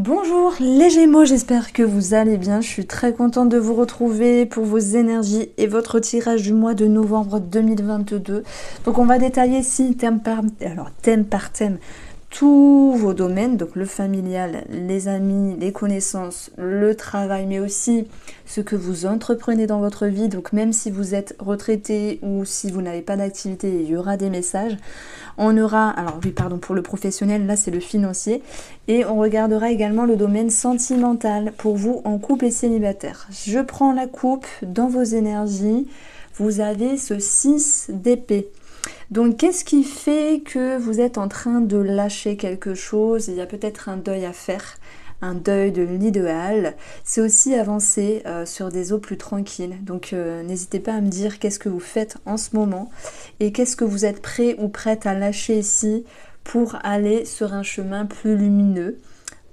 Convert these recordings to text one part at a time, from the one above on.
Bonjour les Gémeaux, j'espère que vous allez bien. Je suis très contente de vous retrouver pour vos énergies et votre tirage du mois de novembre 2022. Donc on va détailler ici thème par thème tous vos domaines, donc le familial, les amis, les connaissances, le travail, mais aussi ce que vous entreprenez dans votre vie. Donc même si vous êtes retraité ou si vous n'avez pas d'activité, il y aura des messages. On aura, alors oui pardon, pour le professionnel, là c'est le financier, et on regardera également le domaine sentimental pour vous en couple et célibataire. Je prends la coupe dans vos énergies, vous avez ce 6 d'épée. Donc qu'est-ce qui fait que vous êtes en train de lâcher quelque chose? Il y a peut-être un deuil à faire, un deuil de l'idéal. C'est aussi avancer sur des eaux plus tranquilles. Donc n'hésitez pas à me dire qu'est-ce que vous faites en ce moment et qu'est-ce que vous êtes prêt ou prête à lâcher ici pour aller sur un chemin plus lumineux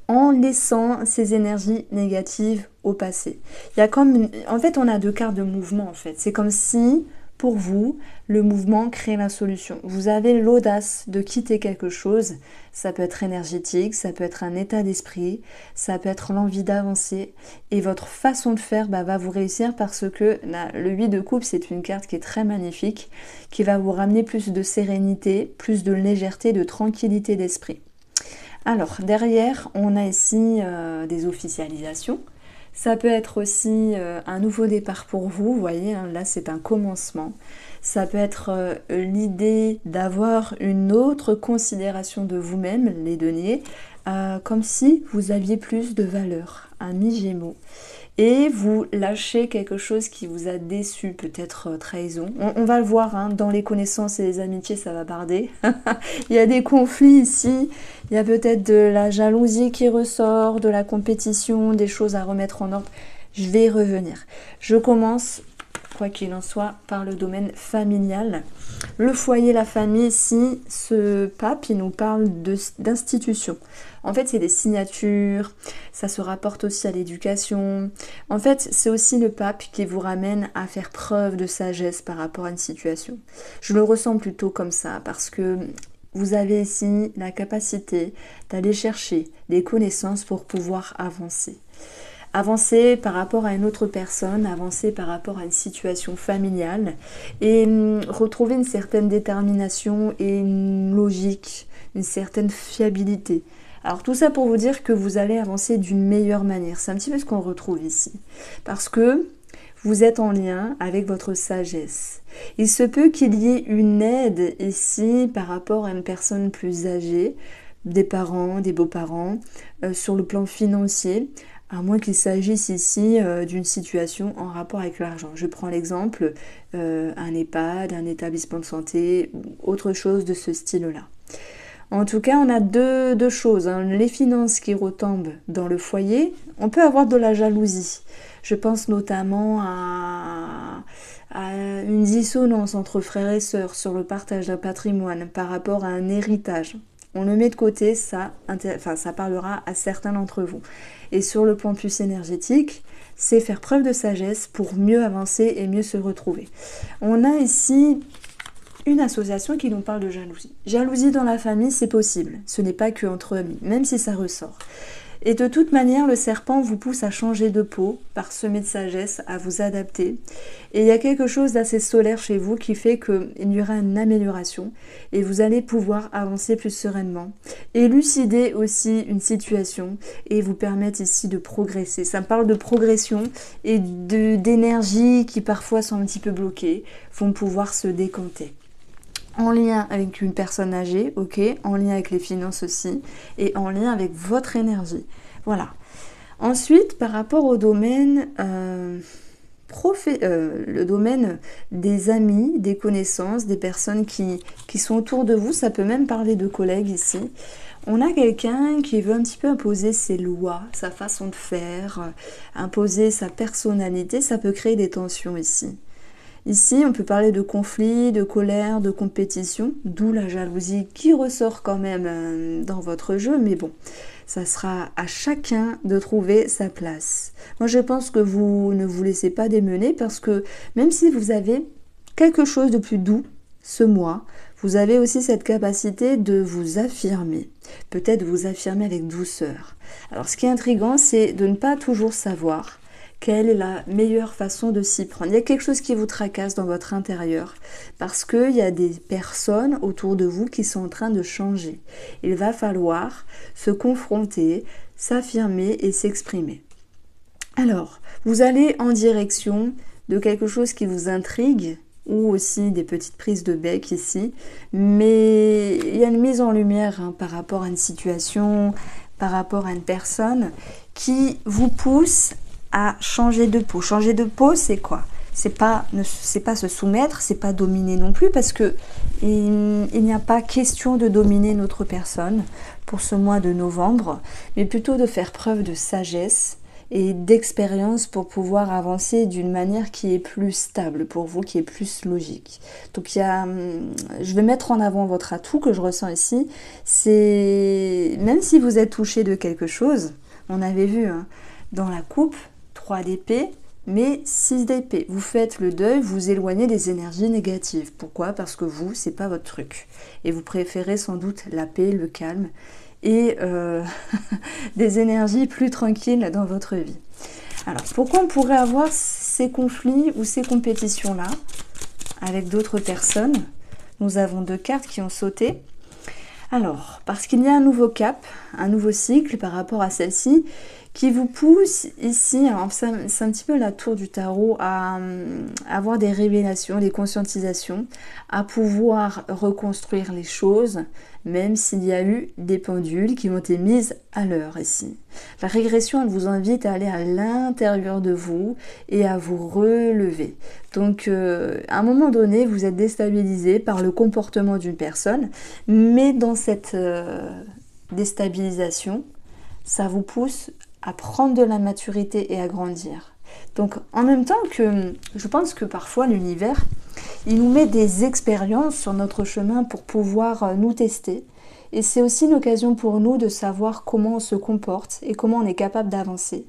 en laissant ces énergies négatives au passé. Il y a comme en fait on a deux cartes de mouvement en fait. C'est comme si pour vous, le mouvement crée la solution. Vous avez l'audace de quitter quelque chose. Ça peut être énergétique, ça peut être un état d'esprit, ça peut être l'envie d'avancer. Et votre façon de faire va vous réussir parce que le 8 de coupe, c'est une carte qui est très magnifique, qui va vous ramener plus de sérénité, plus de légèreté, de tranquillité d'esprit. Alors, derrière, on a ici des officialisations. Ça peut être aussi un nouveau départ pour vous, vous voyez, hein, là c'est un commencement. Ça peut être l'idée d'avoir une autre considération de vous-même, les deniers, comme si vous aviez plus de valeur, un mi-gémeaux. Et vous lâchez quelque chose qui vous a déçu, peut-être trahison. On va le voir, hein, dans les connaissances et les amitiés, ça va barder. Il y a des conflits ici, il y a peut-être de la jalousie qui ressort, de la compétition, des choses à remettre en ordre. Je vais y revenir. Je commence, quoi qu'il en soit, par le domaine familial. Le foyer, la famille, ici, ce pape, il nous parle d'institutions. En fait, c'est des signatures, ça se rapporte aussi à l'éducation. En fait, c'est aussi le pape qui vous ramène à faire preuve de sagesse par rapport à une situation. Je le ressens plutôt comme ça, parce que vous avez ici la capacité d'aller chercher des connaissances pour pouvoir avancer. Avancer par rapport à une autre personne, avancer par rapport à une situation familiale et retrouver une certaine détermination et une logique, une certaine fiabilité. Alors tout ça pour vous dire que vous allez avancer d'une meilleure manière. C'est un petit peu ce qu'on retrouve ici. Parce que vous êtes en lien avec votre sagesse. Il se peut qu'il y ait une aide ici par rapport à une personne plus âgée, des parents, des beaux-parents, sur le plan financier, à moins qu'il s'agisse ici d'une situation en rapport avec l'argent. Je prends l'exemple, un EHPAD, un établissement de santé, autre chose de ce style-là. En tout cas, on a deux choses, hein. Les finances qui retombent dans le foyer, on peut avoir de la jalousie. Je pense notamment à une dissonance entre frères et sœurs sur le partage d'un patrimoine par rapport à un héritage. On le met de côté, ça parlera à certains d'entre vous. Et sur le plan plus énergétique, c'est faire preuve de sagesse pour mieux avancer et mieux se retrouver. On a ici une association qui nous parle de jalousie. Jalousie dans la famille, c'est possible. Ce n'est pas que entre amis, même si ça ressort. Et de toute manière, le serpent vous pousse à changer de peau, parsemé de sagesse, à vous adapter. Et il y a quelque chose d'assez solaire chez vous qui fait qu'il y aura une amélioration et vous allez pouvoir avancer plus sereinement. Élucider aussi une situation et vous permettre ici de progresser. Ça me parle de progression et d'énergie qui parfois sont un petit peu bloquées, vont pouvoir se décanter. En lien avec une personne âgée, ok, en lien avec les finances aussi, et en lien avec votre énergie. Voilà. Ensuite, par rapport au domaine, le domaine des amis, des connaissances, des personnes qui sont autour de vous, ça peut même parler de collègues ici. On a quelqu'un qui veut un petit peu imposer ses lois, sa façon de faire, imposer sa personnalité, ça peut créer des tensions ici. Ici, on peut parler de conflit, de colère, de compétition, d'où la jalousie qui ressort quand même dans votre jeu, mais bon, ça sera à chacun de trouver sa place. Moi, je pense que vous ne vous laissez pas démener parce que même si vous avez quelque chose de plus doux ce mois, Vous avez aussi cette capacité de vous affirmer, peut-être vous affirmer avec douceur. Alors ce qui est intriguant, c'est de ne pas toujours savoir quelle est la meilleure façon de s'y prendre. Il y a quelque chose qui vous tracasse dans votre intérieur parce qu'il y a des personnes autour de vous qui sont en train de changer. Il va falloir se confronter, s'affirmer et s'exprimer. Alors, vous allez en direction de quelque chose qui vous intrigue, ou aussi des petites prises de bec ici, mais il y a une mise en lumière par rapport à une situation, par rapport à une personne qui vous pousse à changer de peau. Changer de peau, c'est quoi? C'est pas se soumettre, c'est pas dominer non plus, parce que il n'y a pas question de dominer une autre personne pour ce mois de novembre, mais plutôt de faire preuve de sagesse et d'expérience pour pouvoir avancer d'une manière qui est plus stable pour vous, qui est plus logique. Donc je vais mettre en avant votre atout que je ressens ici, c'est même si vous êtes touché de quelque chose, on avait vu dans la coupe 3 d'épée, mais 6 d'épée. Vous faites le deuil, vous éloignez des énergies négatives. Pourquoi? Parce que vous, c'est pas votre truc. Et vous préférez sans doute la paix, le calme et des énergies plus tranquilles dans votre vie. Alors, pourquoi on pourrait avoir ces conflits ou ces compétitions-là avec d'autres personnes? Nous avons 2 cartes qui ont sauté. Alors, parce qu'il y a un nouveau cap, un nouveau cycle par rapport à celle-ci, qui vous pousse ici, c'est un petit peu la tour du tarot, à avoir des révélations, des conscientisations, à pouvoir reconstruire les choses, même s'il y a eu des pendules qui ont été mises à l'heure ici. La régression, elle vous invite à aller à l'intérieur de vous et à vous relever. Donc, à un moment donné, vous êtes déstabilisé par le comportement d'une personne, mais dans cette déstabilisation, ça vous pousse à prendre de la maturité et à grandir. Donc en même temps que je pense que parfois l'univers, il nous met des expériences sur notre chemin pour pouvoir nous tester. Et c'est aussi une occasion pour nous de savoir comment on se comporte et comment on est capable d'avancer.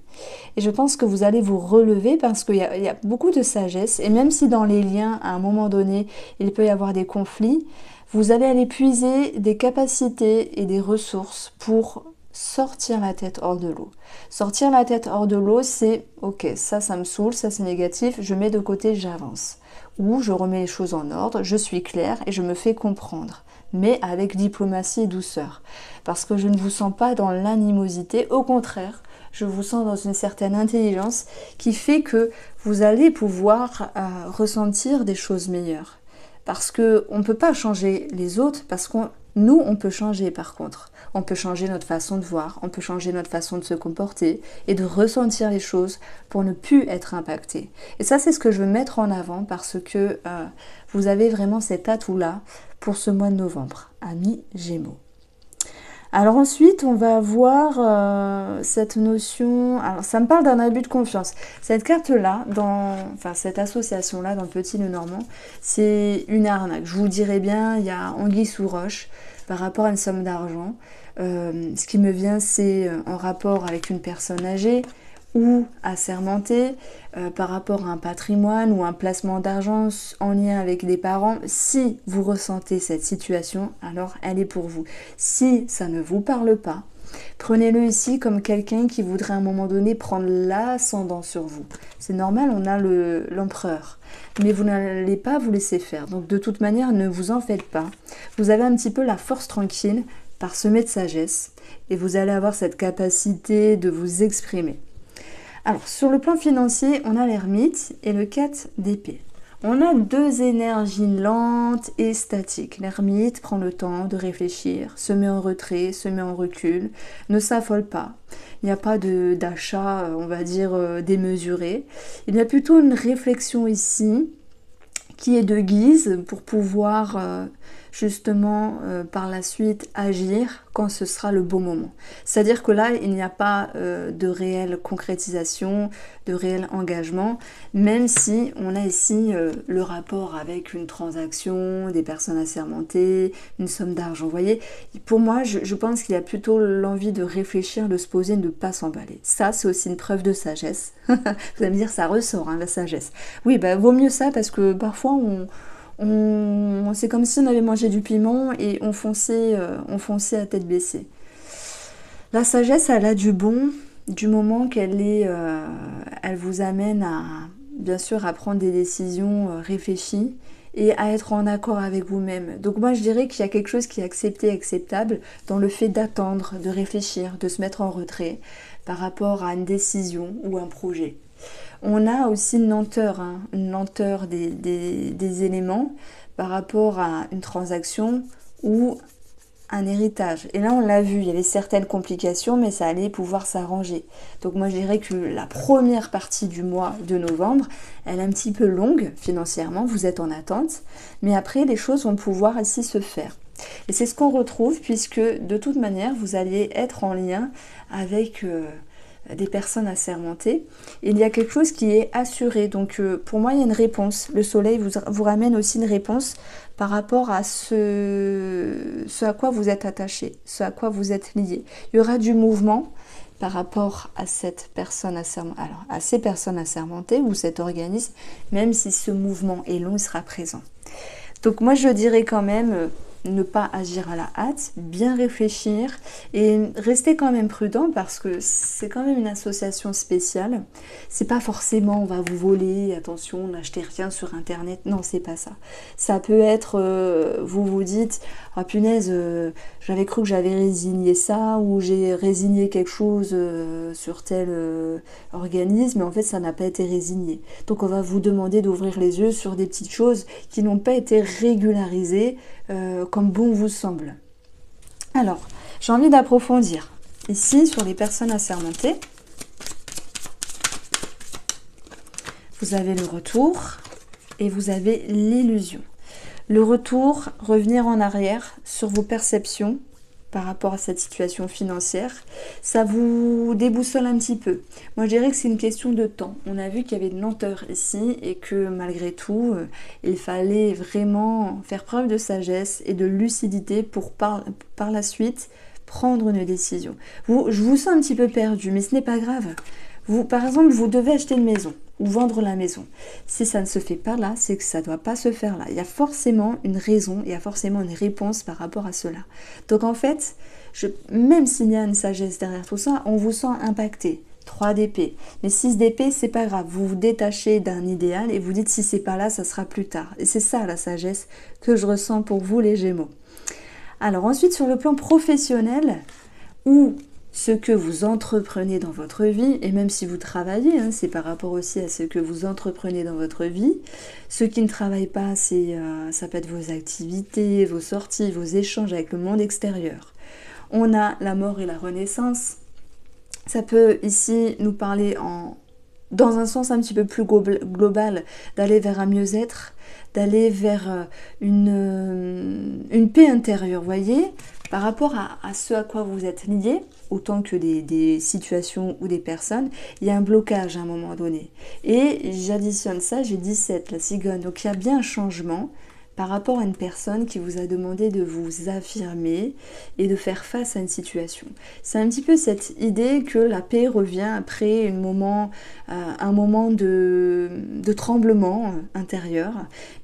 Et je pense que vous allez vous relever parce qu'il y a beaucoup de sagesse. Et même si dans les liens, à un moment donné, il peut y avoir des conflits, vous allez aller puiser des capacités et des ressources pour sortir la tête hors de l'eau. Sortir la tête hors de l'eau, c'est ok, ça me saoule, ça c'est négatif, je mets de côté, j'avance. Ou je remets les choses en ordre, je suis claire et je me fais comprendre. Mais avec diplomatie et douceur. Parce que je ne vous sens pas dans l'animosité, au contraire, je vous sens dans une certaine intelligence qui fait que vous allez pouvoir ressentir des choses meilleures. Parce qu'on ne peut pas changer les autres, parce que nous, on peut changer par contre. On peut changer notre façon de voir, on peut changer notre façon de se comporter et de ressentir les choses pour ne plus être impacté. Et ça, c'est ce que je veux mettre en avant parce que vous avez vraiment cet atout-là pour ce mois de novembre, amis Gémeaux. Alors ensuite, on va avoir cette notion... Alors ça me parle d'un abus de confiance. Cette carte-là, cette association-là dans le Petit Lenormand, c'est une arnaque. Je vous dirais bien, il y a anguille sous roche par rapport à une somme d'argent. Ce qui me vient, c'est en rapport avec une personne âgée ou assermentée, par rapport à un patrimoine ou un placement d'argent en lien avec des parents. Si vous ressentez cette situation, alors elle est pour vous. Si ça ne vous parle pas, prenez-le ici comme quelqu'un qui voudrait à un moment donné prendre l'ascendant sur vous. C'est normal, on a l'empereur, mais vous n'allez pas vous laisser faire. Donc de toute manière, ne vous en faites pas. Vous avez un petit peu la force tranquille, parsemée de sagesse, et vous allez avoir cette capacité de vous exprimer. Alors, sur le plan financier, on a l'ermite et le 4 d'épée. On a 2 énergies lentes et statiques. L'ermite prend le temps de réfléchir, se met en retrait, se met en recul, ne s'affole pas. Il n'y a pas d'achat, on va dire, démesuré. Il y a plutôt une réflexion ici qui est de guise pour pouvoir justement par la suite agir quand ce sera le bon moment. C'est-à-dire que là, il n'y a pas de réelle concrétisation, de réel engagement, même si on a ici le rapport avec une transaction, des personnes assermentées, une somme d'argent. Vous voyez, pour moi, je pense qu'il y a plutôt l'envie de réfléchir, de se poser, de ne pas s'emballer. Ça, c'est aussi une preuve de sagesse. Vous allez me dire, ça ressort, hein, la sagesse. Oui, vaut mieux ça parce que parfois, C'est comme si on avait mangé du piment et on fonçait à tête baissée. La sagesse, elle a du bon, du moment elle vous amène à, bien sûr, à prendre des décisions réfléchies et à être en accord avec vous-même. Donc moi, je dirais qu'il y a quelque chose qui est accepté, acceptable dans le fait d'attendre, de réfléchir, de se mettre en retrait par rapport à une décision ou un projet. On a aussi une lenteur des éléments par rapport à une transaction ou un héritage. Et là, on l'a vu, il y avait certaines complications, mais ça allait pouvoir s'arranger. Donc moi, je dirais que la première partie du mois de novembre, elle est un petit peu longue financièrement, vous êtes en attente, mais après, les choses vont pouvoir ainsi se faire. Et c'est ce qu'on retrouve, puisque de toute manière, vous allez être en lien avec des personnes assermentées. Il y a quelque chose qui est assuré. Donc pour moi, il y a une réponse. Le soleil vous ramène aussi une réponse par rapport à ce à quoi vous êtes attaché, ce à quoi vous êtes lié. Il y aura du mouvement par rapport à cette personne alors à ces personnes assermentées ou cet organisme, même si ce mouvement est long, il sera présent. Donc moi, je dirais quand même ne pas agir à la hâte, bien réfléchir et rester quand même prudent parce que c'est quand même une association spéciale. C'est pas forcément on va vous voler, attention, n'achetez rien sur internet. Non, c'est pas ça. Ça peut être vous vous dites ah punaise, j'avais cru que j'avais résigné ça ou j'ai résigné quelque chose sur tel organisme, mais en fait ça n'a pas été résigné. Donc on va vous demander d'ouvrir les yeux sur des petites choses qui n'ont pas été régularisées comme bon vous semble. Alors, j'ai envie d'approfondir ici sur les personnes assermentées. Vous avez le retour et vous avez l'illusion. Le retour, revenir en arrière sur vos perceptions par rapport à cette situation financière, ça vous déboussole un petit peu. Moi, je dirais que c'est une question de temps. On a vu qu'il y avait une lenteur ici et que malgré tout, il fallait vraiment faire preuve de sagesse et de lucidité pour par la suite prendre une décision. Je vous sens un petit peu perdu, mais ce n'est pas grave. Par exemple, vous devez acheter une maison ou vendre la maison. Si ça ne se fait pas là, c'est que ça ne doit pas se faire là. Il y a forcément une raison, il y a forcément une réponse par rapport à cela. Donc en fait, même s'il y a une sagesse derrière tout ça, on vous sent impacté. 3 d'épée. Mais 6 d'épée, c'est pas grave. Vous vous détachez d'un idéal et vous dites si c'est pas là, ça sera plus tard. Et c'est ça la sagesse que je ressens pour vous les Gémeaux. Alors ensuite, sur le plan professionnel, où ce que vous entreprenez dans votre vie, et même si vous travaillez, c'est par rapport aussi à ce que vous entreprenez dans votre vie. Ceux qui ne travaillent pas, ça peut être vos activités, vos sorties, vos échanges avec le monde extérieur. On a la mort et la renaissance. Ça peut ici nous parler dans un sens un petit peu plus global, d'aller vers un mieux-être, d'aller vers une paix intérieure, voyez, par rapport à ce à quoi vous êtes lié, autant que des situations ou des personnes, il y a un blocage à un moment donné. Et j'additionne ça, j'ai 17, la cigogne. Donc il y a bien un changement par rapport à une personne qui vous a demandé de vous affirmer et de faire face à une situation. C'est un petit peu cette idée que la paix revient après un moment de tremblement intérieur,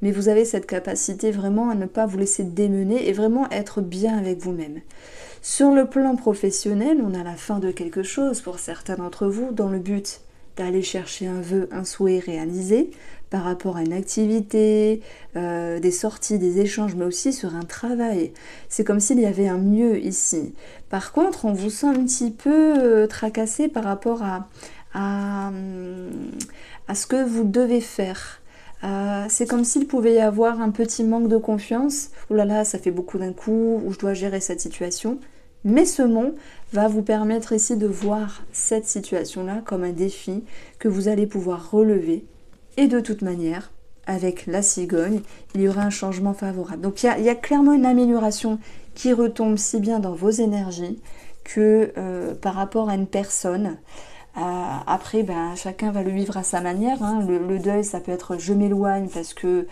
mais vous avez cette capacité vraiment à ne pas vous laisser démener et vraiment être bien avec vous-même. Sur le plan professionnel, on a la fin de quelque chose pour certains d'entre vous dans le but d'aller chercher un vœu, un souhait réalisé par rapport à une activité, des sorties, des échanges, mais aussi sur un travail. C'est comme s'il y avait un mieux ici. Par contre, on vous sent un petit peu tracassé par rapport à ce que vous devez faire. C'est comme s'il pouvait y avoir un petit manque de confiance. Oh là là, ça fait beaucoup d'un coup, où je dois gérer cette situation. Mais ce mot va vous permettre ici de voir cette situation-là comme un défi que vous allez pouvoir relever. Et de toute manière, avec la cigogne, il y aura un changement favorable. Donc il y a clairement une amélioration qui retombe si bien dans vos énergies que par rapport à une personne. Après, chacun va le vivre à sa manière. Le deuil, ça peut être je m'éloigne parce que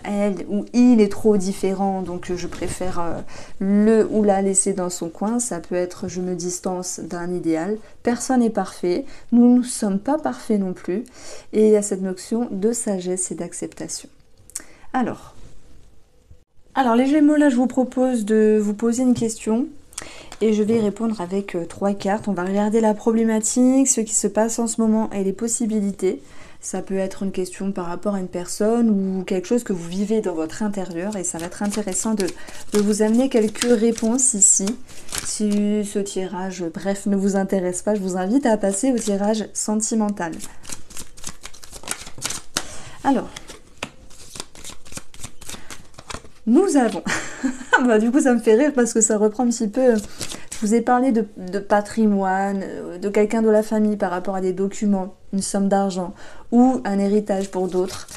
elle ou il est trop différent, donc je préfère le ou la laisser dans son coin. Ça peut être je me distance d'un idéal. Personne n'est parfait, nous ne sommes pas parfaits non plus. Et il y a cette notion de sagesse et d'acceptation. Alors les Gémeaux, là je vous propose de vous poser une question et je vais y répondre avec 3 cartes. On va regarder la problématique, ce qui se passe en ce moment et les possibilités. Ça peut être une question par rapport à une personne ou quelque chose que vous vivez dans votre intérieur et ça va être intéressant de vous amener quelques réponses ici. Si ce tirage, bref, ne vous intéresse pas, je vous invite à passer au tirage sentimental. Alors, nous avons... bah, du coup, ça me fait rire parce que ça reprend un petit peu... Je vous ai parlé de patrimoine, de quelqu'un de la famille par rapport à des documents, une somme d'argent ou un héritage pour d'autres.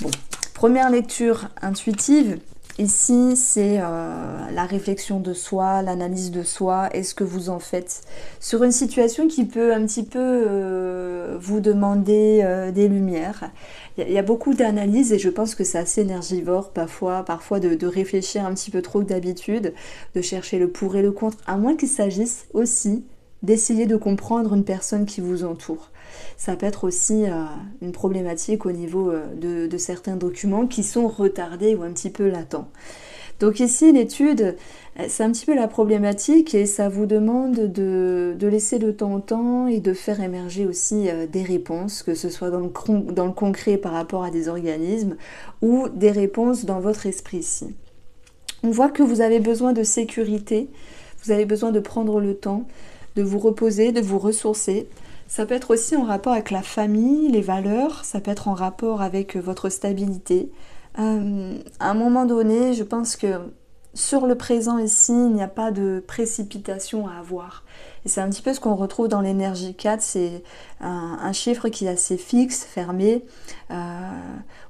Bon, première lecture intuitive. Ici, c'est la réflexion de soi, l'analyse de soi et ce que vous en faites sur une situation qui peut un petit peu vous demander des lumières. Il y a beaucoup d'analyses et je pense que c'est assez énergivore parfois de réfléchir un petit peu trop que d'habitude, de chercher le pour et le contre, à moins qu'il s'agisse aussi d'essayer de comprendre une personne qui vous entoure. Ça peut être aussi une problématique au niveau de certains documents qui sont retardés ou un petit peu latents. Donc ici, l'étude, c'est un petit peu la problématique et ça vous demande de laisser le temps au temps et de faire émerger aussi des réponses, que ce soit dans le concret par rapport à des organismes ou des réponses dans votre esprit ici. On voit que vous avez besoin de sécurité, vous avez besoin de prendre le temps, de vous reposer, de vous ressourcer. Ça peut être aussi en rapport avec la famille, les valeurs, ça peut être en rapport avec votre stabilité. À un moment donné, je pense que sur le présent ici, il n'y a pas de précipitation à avoir. Et c'est un petit peu ce qu'on retrouve dans l'énergie 4, c'est un chiffre qui est assez fixe, fermé,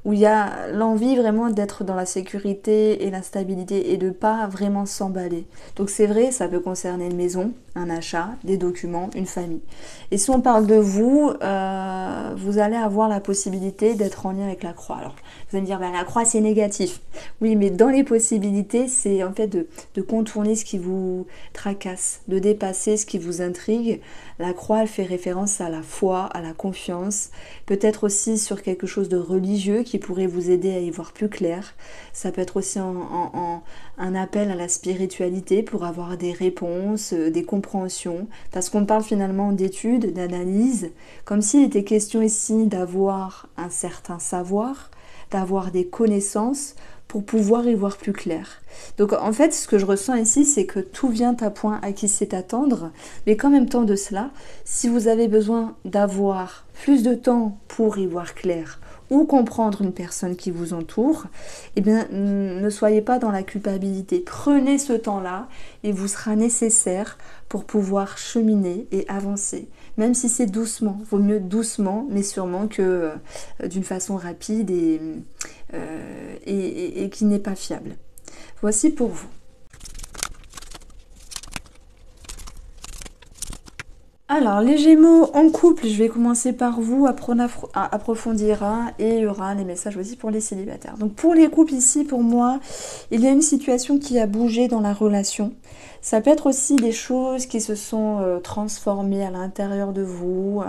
où il y a l'envie vraiment d'être dans la sécurité et la stabilité et de ne pas vraiment s'emballer. Donc c'est vrai, ça peut concerner une maison, un achat, des documents, une famille. Et si on parle de vous, vous allez avoir la possibilité d'être en lien avec la croix. Alors, vous allez me dire, ben, la croix c'est négatif. Oui, mais dans les possibilités, c'est en fait de contourner ce qui vous tracasse, de dépasser ce qui vous intrigue. La croix, elle fait référence à la foi, à la confiance, peut-être aussi sur quelque chose de religieux qui pourrait vous aider à y voir plus clair. Ça peut être aussi un appel à la spiritualité pour avoir des réponses, des compréhensions, parce qu'on parle finalement d'études, d'analyse, comme s'il était question ici d'avoir un certain savoir, d'avoir des connaissances pour pouvoir y voir plus clair. Donc en fait, ce que je ressens ici, c'est que tout vient à point à qui sait attendre, mais qu'en même temps de cela, si vous avez besoin d'avoir plus de temps pour y voir clair ou comprendre une personne qui vous entoure, eh bien, ne soyez pas dans la culpabilité. Prenez ce temps-là et vous sera nécessaire pour pouvoir cheminer et avancer. Même si c'est doucement, vaut mieux doucement, mais sûrement que d'une façon rapide et qui n'est pas fiable. Voici pour vous. Alors, les Gémeaux en couple, je vais commencer par vous, après on approfondira et il y aura les messages aussi pour les célibataires. Donc pour les couples ici, pour moi, il y a une situation qui a bougé dans la relation. Ça peut être aussi des choses qui se sont transformées à l'intérieur de vous.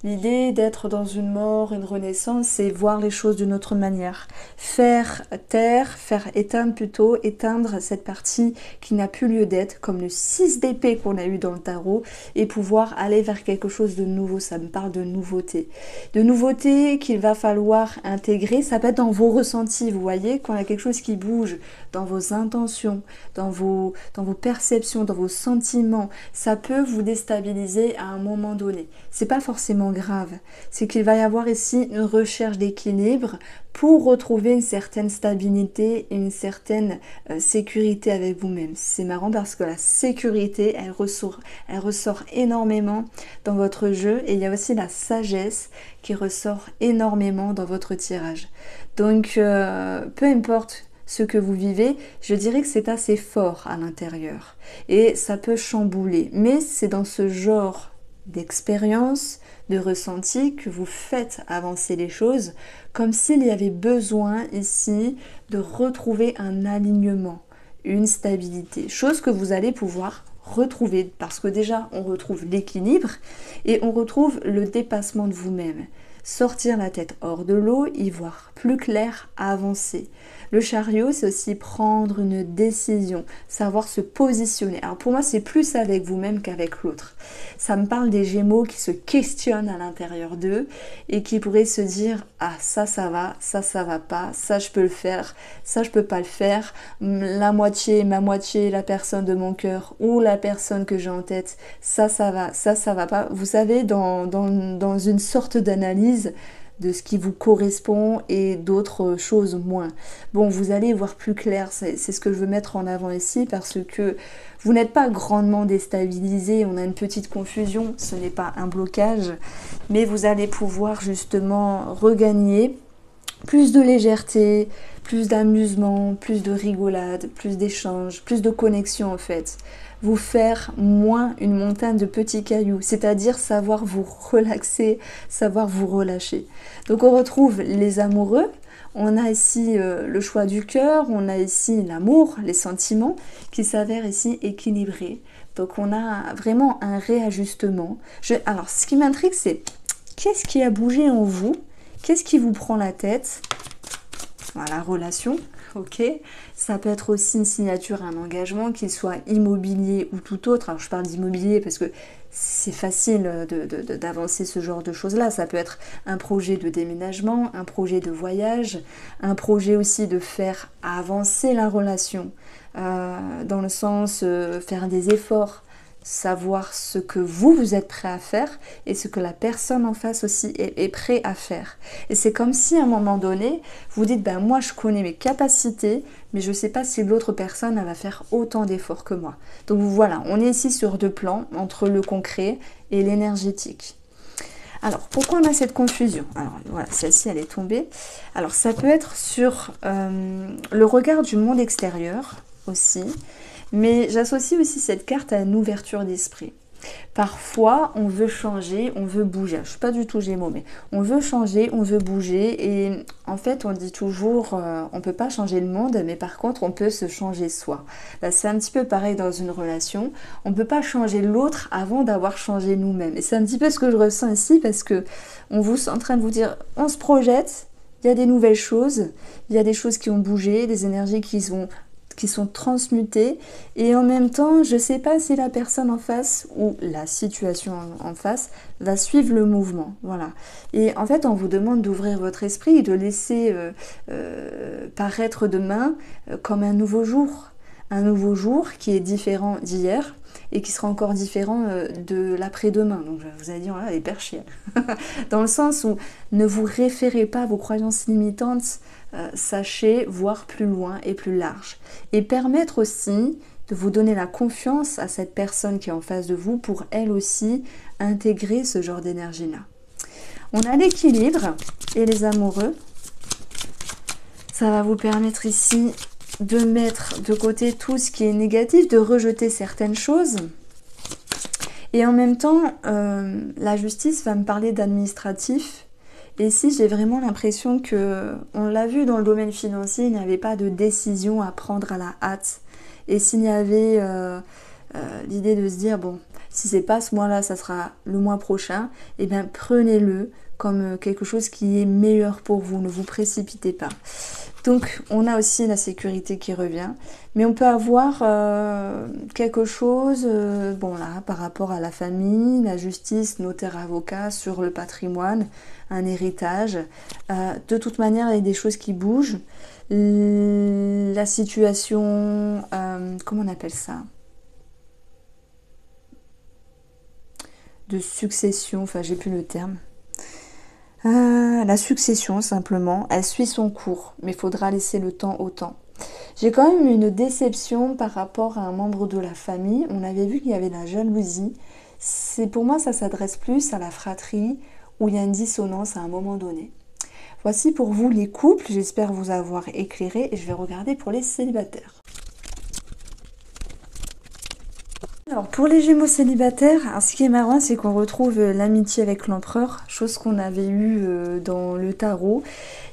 L'idée d'être dans une mort, une renaissance, c'est voir les choses d'une autre manière. Faire taire, faire éteindre plutôt, éteindre cette partie qui n'a plus lieu d'être, comme le 6 d'épée qu'on a eu dans le tarot, et pouvoir aller vers quelque chose de nouveau. Ça me parle de nouveauté. De nouveauté qu'il va falloir intégrer. Ça peut être dans vos ressentis, vous voyez, quand il y a quelque chose qui bouge, dans vos intentions, dans vos perceptions, dans vos sentiments, ça peut vous déstabiliser à un moment donné. C'est pas forcément grave. C'est qu'il va y avoir ici une recherche d'équilibre pour retrouver une certaine stabilité et une certaine sécurité avec vous-même. C'est marrant parce que la sécurité, elle ressort énormément dans votre jeu et il y a aussi la sagesse qui ressort énormément dans votre tirage. Donc, peu importe ce que vous vivez, je dirais que c'est assez fort à l'intérieur et ça peut chambouler, mais c'est dans ce genre d'expérience, de ressenti que vous faites avancer les choses, comme s'il y avait besoin ici de retrouver un alignement, une stabilité, chose que vous allez pouvoir retrouver, parce que déjà on retrouve l'équilibre et on retrouve le dépassement de vous-même. sortir la tête hors de l'eau, y voir plus clair, avancer. Le chariot, c'est aussi prendre une décision, savoir se positionner. Alors pour moi, c'est plus avec vous-même qu'avec l'autre. Ça me parle des Gémeaux qui se questionnent à l'intérieur d'eux et qui pourraient se dire « Ah, ça va, ça va pas, ça je peux le faire, ça je peux pas le faire, la moitié, ma moitié, la personne de mon cœur ou la personne que j'ai en tête, ça va, ça va pas. » Vous savez, dans une sorte d'analyse de ce qui vous correspond et d'autres choses moins. Bon, vous allez voir plus clair, c'est ce que je veux mettre en avant ici parce que vous n'êtes pas grandement déstabilisé, on a une petite confusion, ce n'est pas un blocage, mais vous allez pouvoir justement regagner plus de légèreté, plus d'amusement, plus de rigolade, plus d'échanges, plus de connexion en fait. Vous faire moins une montagne de petits cailloux, c'est-à-dire savoir vous relaxer, savoir vous relâcher. Donc on retrouve les amoureux, on a ici le choix du cœur, on a ici l'amour, les sentiments qui s'avèrent ici équilibrés. Donc on a vraiment un réajustement. Alors ce qui m'intrigue c'est qu'est-ce qui a bougé en vous? Qu'est-ce qui vous prend la tête? Voilà, relation, ok. Ça peut être aussi une signature, un engagement, qu'il soit immobilier ou tout autre. Alors je parle d'immobilier parce que c'est facile d'avancer ce genre de choses-là. Ça peut être un projet de déménagement, un projet de voyage, un projet aussi de faire avancer la relation, dans le sens faire des efforts, savoir ce que vous êtes prêt à faire et ce que la personne en face aussi est prêt à faire. Et c'est comme si à un moment donné, vous dites, ben moi je connais mes capacités, mais je ne sais pas si l'autre personne elle va faire autant d'efforts que moi. Donc voilà, on est ici sur deux plans, entre le concret et l'énergétique. Alors, pourquoi on a cette confusion? Alors, voilà, celle-ci, elle est tombée. Alors, ça peut être sur le regard du monde extérieur aussi. Mais j'associe aussi cette carte à une ouverture d'esprit. Parfois, on veut changer, on veut bouger. Je ne suis pas du tout Gémeaux, mais on veut changer, on veut bouger. Et en fait, on dit toujours, on ne peut pas changer le monde, mais par contre, on peut se changer soi. Là, c'est un petit peu pareil dans une relation. On ne peut pas changer l'autre avant d'avoir changé nous-mêmes. Et c'est un petit peu ce que je ressens ici, parce que on vous est en train de vous dire, on se projette, il y a des nouvelles choses, il y a des choses qui ont bougé, des énergies qui sont transmutées et en même temps je ne sais pas si la personne en face ou la situation en face va suivre le mouvement, voilà. Et en fait on vous demande d'ouvrir votre esprit et de laisser paraître demain comme un nouveau jour qui est différent d'hier et qui sera encore différent de l'après-demain. Donc vous allez dire, voilà, elle est perchée. Dans le sens où ne vous référez pas à vos croyances limitantes, sachez voir plus loin et plus large. Et permettre aussi de vous donner la confiance à cette personne qui est en face de vous pour elle aussi intégrer ce genre d'énergie-là. On a l'équilibre et les amoureux. Ça va vous permettre ici de mettre de côté tout ce qui est négatif, de rejeter certaines choses. Et en même temps, la justice va me parler d'administratif. Et ici, j'ai vraiment l'impression que, on l'a vu dans le domaine financier, il n'y avait pas de décision à prendre à la hâte. Et s'il y avait l'idée de se dire, bon, si c'est pas ce mois-là, ça sera le mois prochain, eh bien prenez-le comme quelque chose qui est meilleur pour vous, ne vous précipitez pas. Donc on a aussi la sécurité qui revient, mais on peut avoir quelque chose, bon là, par rapport à la famille, la justice, notaire, avocat, sur le patrimoine, un héritage. De toute manière, il y a des choses qui bougent. La situation, comment on appelle ça? De succession, enfin j'ai plus le terme. La succession simplement, elle suit son cours, mais il faudra laisser le temps au temps. J'ai quand même une déception par rapport à un membre de la famille. On avait vu qu'il y avait de la jalousie. Pour moi, ça s'adresse plus à la fratrie où il y a une dissonance à un moment donné. Voici pour vous les couples, j'espère vous avoir éclairé et je vais regarder pour les célibataires. Alors pour les Gémeaux célibataires, ce qui est marrant, c'est qu'on retrouve l'amitié avec l'empereur, chose qu'on avait eue dans le tarot.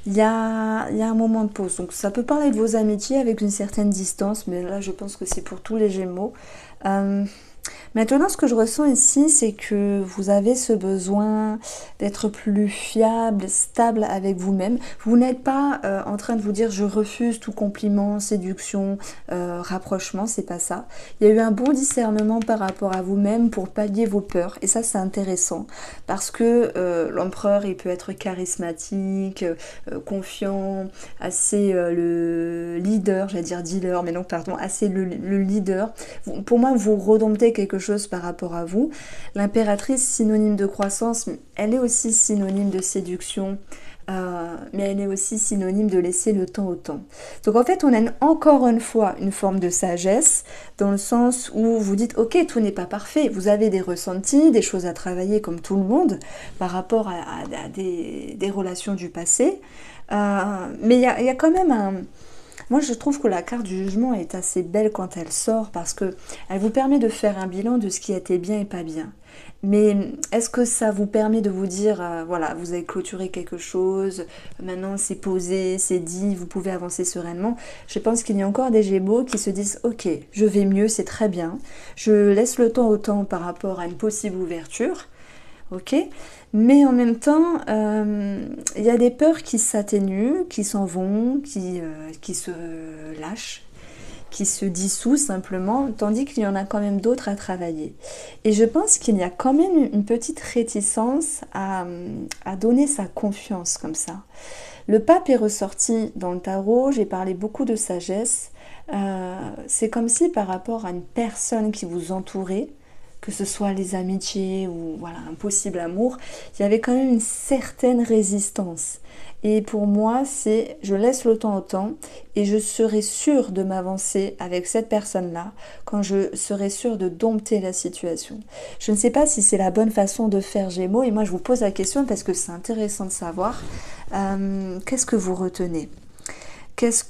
Il y a un moment de pause, donc ça peut parler de vos amitiés avec une certaine distance, mais là je pense que c'est pour tous les Gémeaux. Maintenant, ce que je ressens ici, c'est que vous avez ce besoin d'être plus fiable, stable avec vous-même. Vous n'êtes pas en train de vous dire je refuse tout compliment, séduction, rapprochement, c'est pas ça. Il y a eu un bon discernement par rapport à vous-même pour pallier vos peurs. Et ça, c'est intéressant parce que l'empereur, il peut être charismatique, confiant, assez le leader, j'allais dire dealer, mais non, pardon, assez le leader. Pour moi, vous redomptez quelque chose par rapport à vous. L'impératrice, synonyme de croissance, elle est aussi synonyme de séduction, mais elle est aussi synonyme de laisser le temps au temps. Donc en fait, on a encore une fois une forme de sagesse, dans le sens où vous dites, ok, tout n'est pas parfait, vous avez des ressentis, des choses à travailler comme tout le monde, par rapport à des relations du passé, mais il y a quand même un... Moi, je trouve que la carte du jugement est assez belle quand elle sort parce que elle vous permet de faire un bilan de ce qui était bien et pas bien. Mais est-ce que ça vous permet de vous dire, voilà, vous avez clôturé quelque chose, maintenant c'est posé, c'est dit, vous pouvez avancer sereinement. Je pense qu'il y a encore des Gémeaux qui se disent, ok, je vais mieux, c'est très bien. Je laisse le temps au temps par rapport à une possible ouverture. Ok, mais en même temps, il y a des peurs qui s'atténuent, qui s'en vont, qui se lâchent, qui se dissouent simplement, tandis qu'il y en a quand même d'autres à travailler. Et je pense qu'il y a quand même une petite réticence à donner sa confiance comme ça. Le pape est ressorti dans le tarot, j'ai parlé beaucoup de sagesse. C'est comme si par rapport à une personne qui vous entourait, que ce soit les amitiés ou voilà, un possible amour, il y avait quand même une certaine résistance. Et pour moi, c'est je laisse le temps au temps et je serai sûre de m'avancer avec cette personne-là quand je serai sûre de dompter la situation. Je ne sais pas si c'est la bonne façon de faire Gémeaux et moi je vous pose la question parce que c'est intéressant de savoir qu'est-ce que vous retenez, qu'est-ce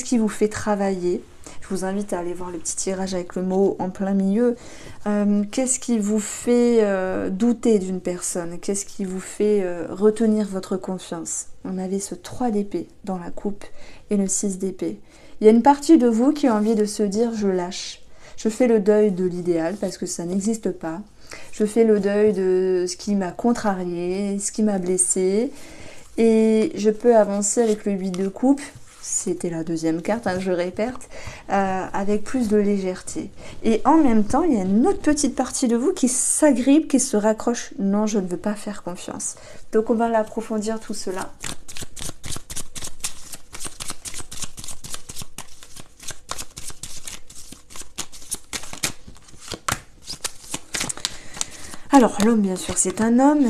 qui vous fait travailler. Je vous invite à aller voir le petit tirage avec le mot en plein milieu. Qu'est-ce qui vous fait douter d'une personne? Qu'est-ce qui vous fait retenir votre confiance? On avait ce 3 d'épée dans la coupe et le 6 d'épée. Il y a une partie de vous qui a envie de se dire je lâche. Je fais le deuil de l'idéal parce que ça n'existe pas. Je fais le deuil de ce qui m'a contrarié, ce qui m'a blessé. Et je peux avancer avec le 8 de coupe. C'était la deuxième carte, je répète, avec plus de légèreté. Et en même temps, il y a une autre petite partie de vous qui s'agrippe, qui se raccroche. Non, je ne veux pas faire confiance. Donc on va l'approfondir tout cela. Alors l'homme, bien sûr, c'est un homme.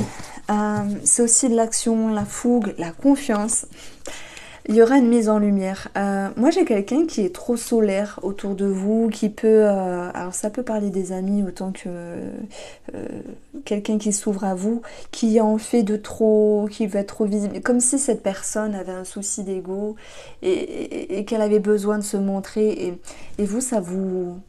C'est aussi de l'action, la fougue, la confiance. Il y aura une mise en lumière. Moi, j'ai quelqu'un qui est trop solaire autour de vous, qui peut... alors, ça peut parler des amis autant que quelqu'un qui s'ouvre à vous, qui en fait de trop, qui va être trop visible. Comme si cette personne avait un souci d'ego et qu'elle avait besoin de se montrer. Et vous, ça vous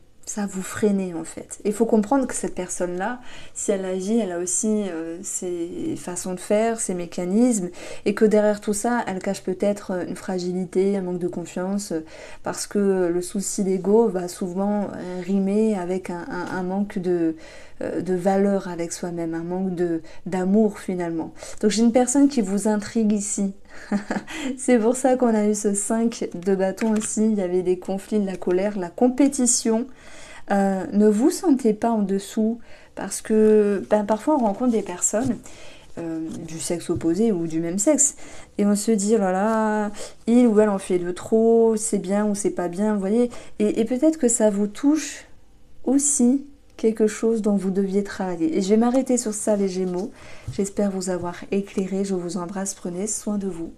freinez en fait. Il faut comprendre que cette personne-là, si elle agit, elle a aussi ses façons de faire, ses mécanismes, et que derrière tout ça, elle cache peut-être une fragilité, un manque de confiance, parce que le souci d'ego va souvent rimer avec un manque de valeur avec soi-même, un manque d'amour finalement. Donc j'ai une personne qui vous intrigue ici. C'est pour ça qu'on a eu ce 5 de bâton aussi, il y avait des conflits, de la colère, la compétition. Ne vous sentez pas en dessous parce que parfois on rencontre des personnes du sexe opposé ou du même sexe et on se dit oh là là, il ou elle en fait de trop, c'est bien ou c'est pas bien, vous voyez, et peut-être que ça vous touche aussi quelque chose dont vous deviez travailler. Et je vais m'arrêter sur ça les Gémeaux, j'espère vous avoir éclairé, je vous embrasse, prenez soin de vous.